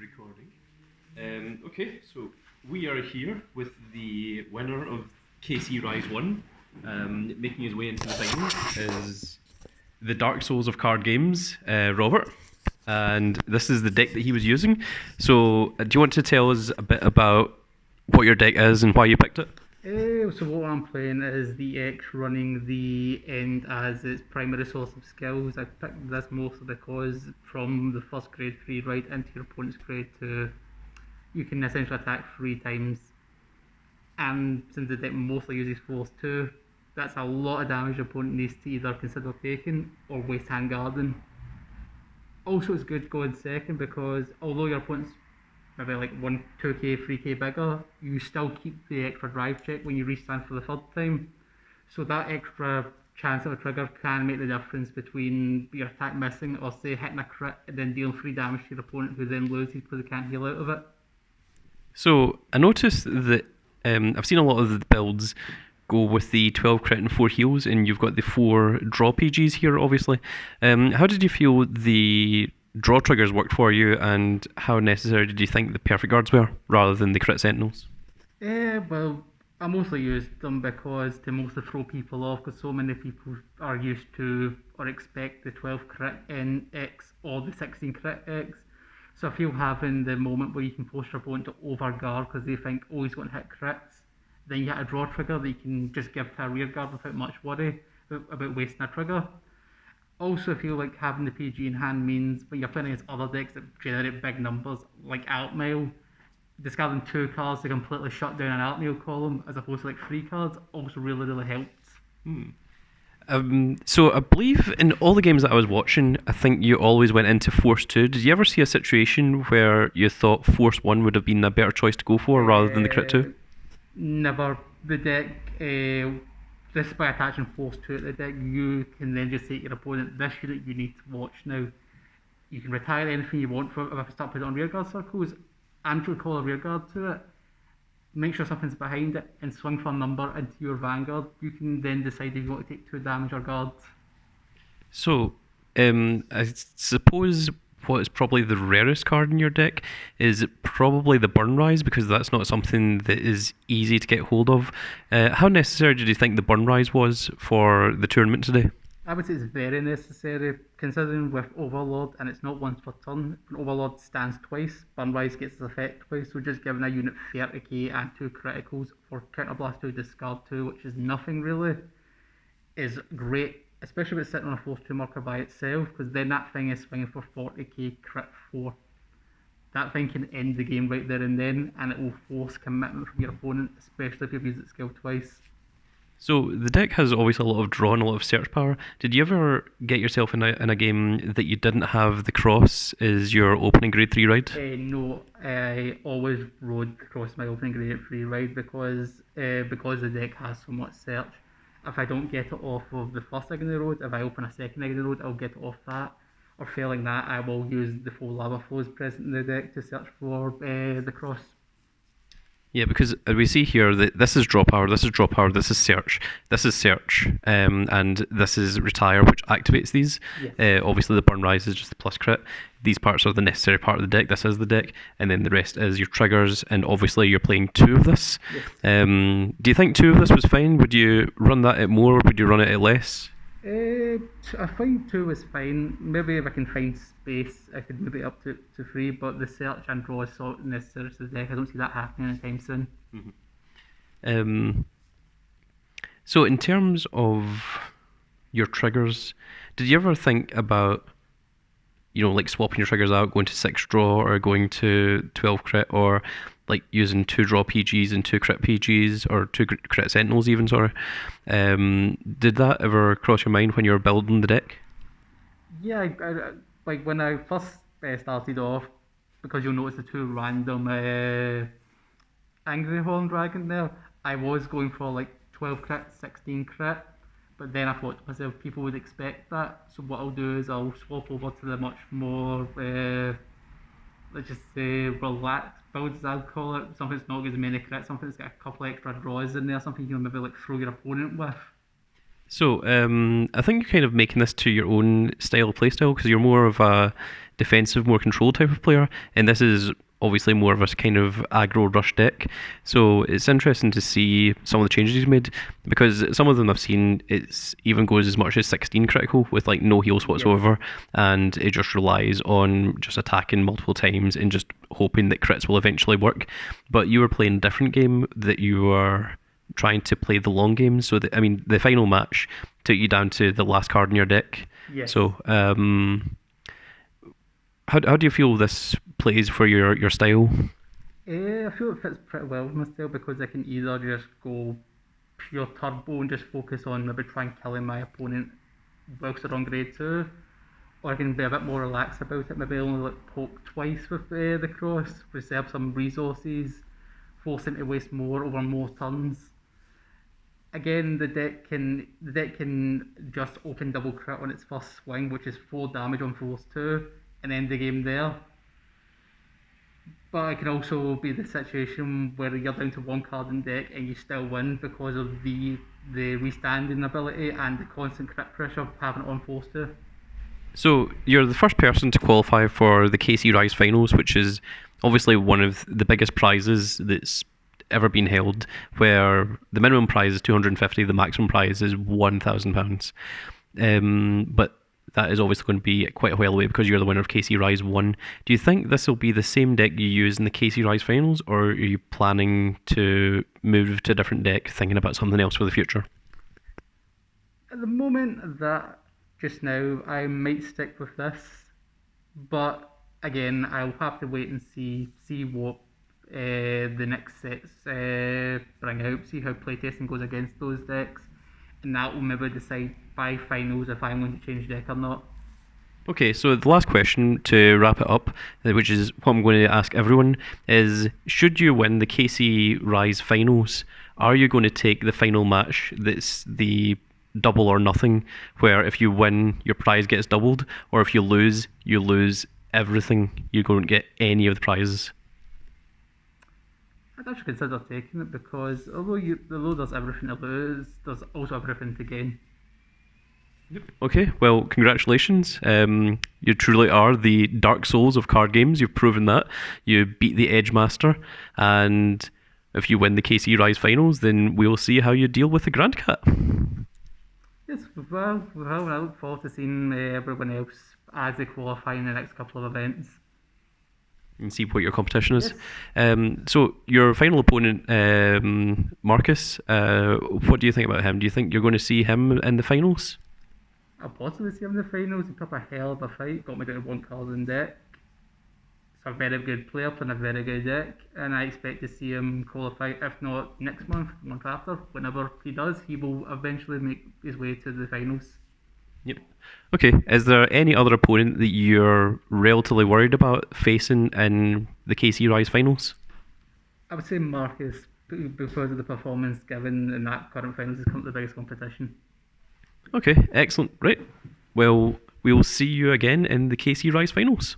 Recording. Okay, so we are here with the winner of KC Rise 1. Making his way into the final is the Dark Souls of card games, Robert. And this is the deck that he was using. So, do you want to tell us a bit about what your deck is and why you picked it? So what I'm playing is the X running the end as its primary source of skills. I picked this mostly because from the first grade 3 right into your opponent's grade 2, you can essentially attack 3 times. And since the deck mostly uses force 2, that's a lot of damage your opponent needs to either consider taking or waste hand guarding. Also, it's good going second because although your opponent's maybe like 2k, 3k bigger, you still keep the extra drive check when you restand for the third time. So that extra chance of a trigger can make the difference between your attack missing or say hitting a crit and then dealing 3 damage to your opponent who then loses because they can't heal out of it. So, I noticed that I've seen a lot of the builds go with the 12 crit and 4 heals, and you've got the 4 draw PGs here, obviously. How did you feel the draw triggers worked for you, and how necessary did you think the perfect guards were, rather than the crit sentinels? Well, I mostly used them because to mostly throw people off because so many people are used to or expect the 12 crit in X or the 16 crit X. So I feel having the moment where you can force your opponent to overguard because they think, oh, he's going to hit crits, then you get a draw trigger that you can just give to a rear guard without much worry about wasting a trigger. Also, I feel like having the PG in hand means when you're playing against other decks that generate big numbers, like Altmail, discarding 2 cards to completely shut down an Altmail column as opposed to like 3 cards also really helps. So I believe in all the games that I was watching, I think you always went into Force 2. Did you ever see a situation where you thought Force 1 would have been a better choice to go for rather than the Crit 2? Never. The deck, just by attaching Force 2 to the deck, you can then just say to your opponent, this unit you need to watch now. You can retire anything you want from it. If I start putting it on rearguard circles, and recall a rearguard to it, make sure something's behind it, and swing for a number into your vanguard. You can then decide if you want to take 2 damage or guard. So, I suppose what is probably the rarest card in your deck is probably the Burn Rise, because that's not something that is easy to get hold of. How necessary did you think the Burn Rise was for the tournament today? I would say it's very necessary, considering with Overlord, and it's not once per turn. When Overlord stands twice, Burnrise gets its effect twice, so just giving a unit 30k and 2 criticals for Counterblast 2, Discard 2, which is nothing really, is great, especially if it's sitting on a Force 2 marker by itself, because then that thing is swinging for 40k crit 4. That thing can end the game right there and then, and it will force commitment from your opponent, especially if you've used its skill twice. So the deck has obviously a lot of draw and a lot of search power. Did you ever get yourself in a game that you didn't have the cross as your opening grade 3 ride? No, I always rode across my opening grade 3 ride because the deck has so much search. If I don't get it off of the first egg in the road, if I open a second egg in the road, I'll get it off that. Or failing that, I will use the 4 lava flows present in the deck to search for the cross. Yeah, because we see here that this is draw power, this is draw power, this is search, and this is retire, which activates these. Yes. Obviously, the burn rise is just the plus crit. These parts are the necessary part of the deck. This is the deck, and then the rest is your triggers. And obviously, you're playing 2 of this. Yes. Do you think 2 of this was fine? Would you run that at more? Would you run it at less? I find 2 is fine. Maybe if I can find space, I could maybe up to 3, but the search and draw is so necessary to the deck. I don't see that happening anytime soon. So in terms of your triggers, did you ever think about, like swapping your triggers out, going to 6 draw or going to 12 crit, or like using 2 draw PGs and 2 crit PGs, or 2 crit sentinels even, sorry. Did that ever cross your mind when you were building the deck? Yeah, like when I first started off, because you'll notice the 2 random Angry Horn Dragon there, I was going for like 12 crit, 16 crit, but then I thought to myself, people would expect that, so what I'll do is I'll swap over to the much more, let's just say, relaxed builds, as I'd call it, something that's not as many crits, something that's got a couple extra draws in there, something you can maybe like throw your opponent with. So, I think you're kind of making this to your own style of playstyle because you're more of a defensive, more control type of player, and this is obviously more of a kind of aggro rush deck. So it's interesting to see some of the changes he's made because some of them I've seen it's even goes as much as 16 critical with like no heals Yes. whatsoever, and it just relies on just attacking multiple times and just hoping that crits will eventually work. But you were playing a different game that you were trying to play the long game. So I mean, the final match took you down to the last card in your deck. Yes. So how do you feel this plays for your style? I feel it fits pretty well with my style because I can either just go pure turbo and just focus on maybe trying killing my opponent whilst they're on grade 2, or I can be a bit more relaxed about it, maybe only like poke twice with the cross, reserve some resources, force him to waste more over more turns. Again, the deck can just open double crit on its first swing, which is 4 damage on force 2, and end the game there. But it can also be the situation where you're down to one card in deck and you still win because of the restanding ability and the constant crit pressure of having it on force 2. So you're the first person to qualify for the KC Rise Finals, which is obviously one of the biggest prizes that's ever been held, where the minimum prize is 250, the maximum prize is £1,000. But that is obviously going to be quite a while away because you're the winner of KC Rise 1. Do you think this will be the same deck you use in the KC Rise Finals, or are you planning to move to a different deck, thinking about something else for the future? At the moment, that just now, I might stick with this, but again, I'll have to wait and see what the next sets bring out, see how playtesting goes against those decks, and that will maybe decide by finals if I'm going to change deck or not. Okay, so the last question to wrap it up, which is what I'm going to ask everyone, is should you win the KC Rise Finals, are you going to take the final match that's the double or nothing, where if you win, your prize gets doubled, or if you lose everything, you don't get any of the prizes? I'd actually consider taking it because although there's everything to lose, there's also everything to gain. Okay, well, congratulations. You truly are the Dark Souls of card games. You've proven that. You beat the Edge Master, and if you win the KC Rise Finals, then we'll see how you deal with the Grand Cat. Yes, well, I look forward to seeing everyone else as they qualify in the next couple of events. And see what your competition is. Yes. So your final opponent, Marcus, what do you think about him? Do you think you're going to see him in the finals? I'll possibly see him in the finals. He put up a hell of a fight, got me down to one card in deck. He's a very good player playing a very good deck, and I expect to see him qualify, if not next month, the month after. Whenever he does, he will eventually make his way to the finals. Yep. Okay, is there any other opponent that you're relatively worried about facing in the KC Rise finals? I would say Marcus, because of the performance given in that current finals, is the biggest competition. Okay, excellent. Right. Well, we will see you again in the KC Rise finals.